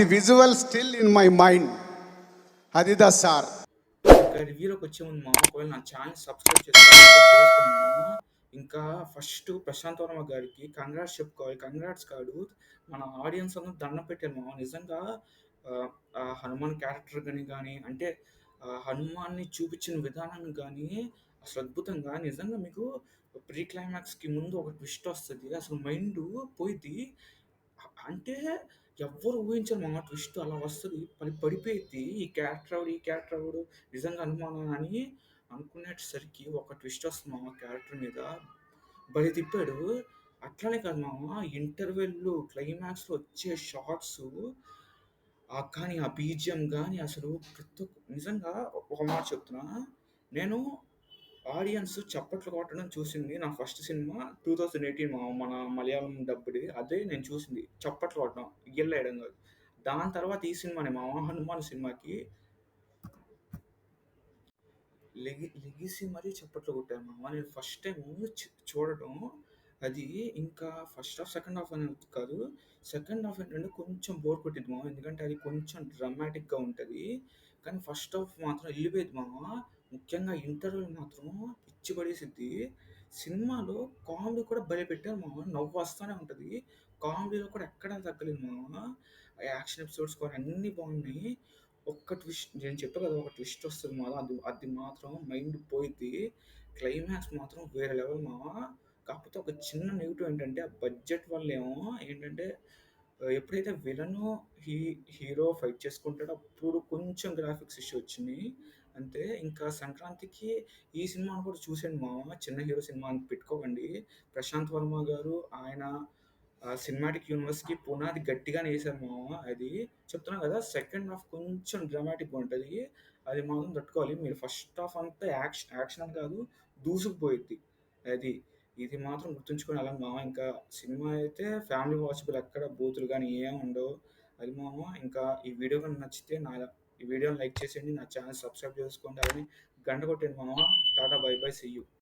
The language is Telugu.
The visual still in my mind. అది ద సార్. ఇంకా రివ్యూలోకి వచ్చే ముందు మా ఒకవేళ నా ఛానల్ సబ్స్క్రైబ్ చేసుకున్నాము. ఇంకా ఫస్ట్ ప్రశాంత్ వర్మ గారికి కంగ్రాట్స్ చెప్పుకోవాలి. కంగ్రాట్స్ కాదు, మన ఆడియన్స్ అందరూ దండం పెట్టారు మామ. నిజంగా ఆ హనుమాన్ క్యారెక్టర్ కానీ అంటే హనుమాన్ని చూపించిన విధానం కానీ అసలు అద్భుతంగా. నిజంగా మీకు ప్రీ క్లైమాక్స్కి ముందు ఒక ట్విస్ట్ వస్తుంది, అసలు మైండ్ పోయింది. అంటే ఎవ్వరు ఊహించరు మామ, ట్విస్ట్ అలా వస్తది. పడిపోయిద్ది. ఈ క్యారెక్టర్ ఎవడు? నిజంగా అనుమానం అని అనుకునేసరికి ఒక ట్విస్ట్ వస్తుంది మామ క్యారెక్టర్ మీద. భలే తిప్పాడు. అట్లనే కాదు మామ, ఇంటర్వెల్‌లు, క్లైమాక్స్‌లో వచ్చే షాట్సు కానీ ఆ బీజీఎం గాని అసలు ప్రతి నిజంగా ఒక మాట చెప్తున్నా. నేను ఆడియన్స్ చప్పట్లు కొట్టడం చూసింది నా ఫస్ట్ సినిమా 2018 మన మలయాళం డబ్బుది. అదే నేను చూసింది. చప్పట్లు కొట్టడం, ఈయలేయడం కాదు. దాని తర్వాత ఈ సినిమానే మామ, హనుమాన్ సినిమాకి లెగిసి మరీ చప్పట్లు కొట్టాను మామ. నేను ఫస్ట్ టైం చూడటం అది. ఇంకా ఫస్ట్ హాఫ్, సెకండ్ హాఫ్ అనేది కాదు. సెకండ్ హాఫ్ ఏంటంటే కొంచెం బోర్ కొట్టిద్ది మామ. ఎందుకంటే అది కొంచెం డ్రామాటిక్‌గా ఉంటది. కానీ ఫస్ట్ హాఫ్ మాత్రం ఎళ్ళిపోయిద్ది మామ. ముఖ్యంగా ఇంటర్వెల్ మాత్రం పిచ్చి పడేసిద్ది. సినిమాలో కామెడీ కూడా భలే పెట్టారు మామ. నవ్వు వస్తానే ఉంటది. కామెడీలో కూడా ఎక్కడా తగ్గలేదు మామ. ఆ యాక్షన్ ఎపిసోడ్స్ కానీ అన్నీ బాగున్నాయి. ఒక్క ట్విస్ట్ నేను చెప్పా కదా! ఒక ట్విస్ట్ వస్తది మామ. అది అది మాత్రం మైండ్ పోయిద్ది. క్లైమాక్స్ మాత్రం వేరే లెవెల్ మామ. కాకపోతే ఒక చిన్న నెగెటివ్ ఏంటంటే, ఆ బడ్జెట్ వల్లేమో ఏంటంటే ఎప్పుడైతే విలను హీ హీరో ఫైట్ చేసుకుంటాడో అప్పుడు కొంచెం గ్రాఫిక్స్ ఇష్యూ వచ్చింది. అంతే. ఇంకా సంక్రాంతికి ఈ సినిమాను కూడా చూసేయండి మామ. చిన్న హీరో సినిమా అని పెట్టుకోకండి. ప్రశాంత్ వర్మ గారు ఆయన సినిమాటిక్ యూనివర్స్‌కి పునాది గట్టిగానే ఏశారు మామ. అది చెప్తున్నా కదా! సెకండ్ హాఫ్ కొంచెం డ్రామాటిక్‌గా ఉంటది. అది మాత్రం తట్టుకోవాలి. మీరు ఫస్ట్ హాఫ్ అంతా యాక్షన్ అని కాదు, దూసుకుపోయిద్ది. అది. ఇది మాత్రం గుర్తుంచుకొని ఎళ్ళండి మామ. ఇంకా సినిమా అయితే ఫ్యామిలీ వాచబుల్, ఎక్కడ బూతులు గాని ఏముండవు. అది మామ. ఇంకా ఈ వీడియో గనుక నచ్చితే ఈ వీడియోని లైక్ చేసేయండి. నా ఛానల్ సబ్స్క్రైబ్ చేసుకోండి. అలానే గంట కొట్టండి మామ. Tata bye bye. See you.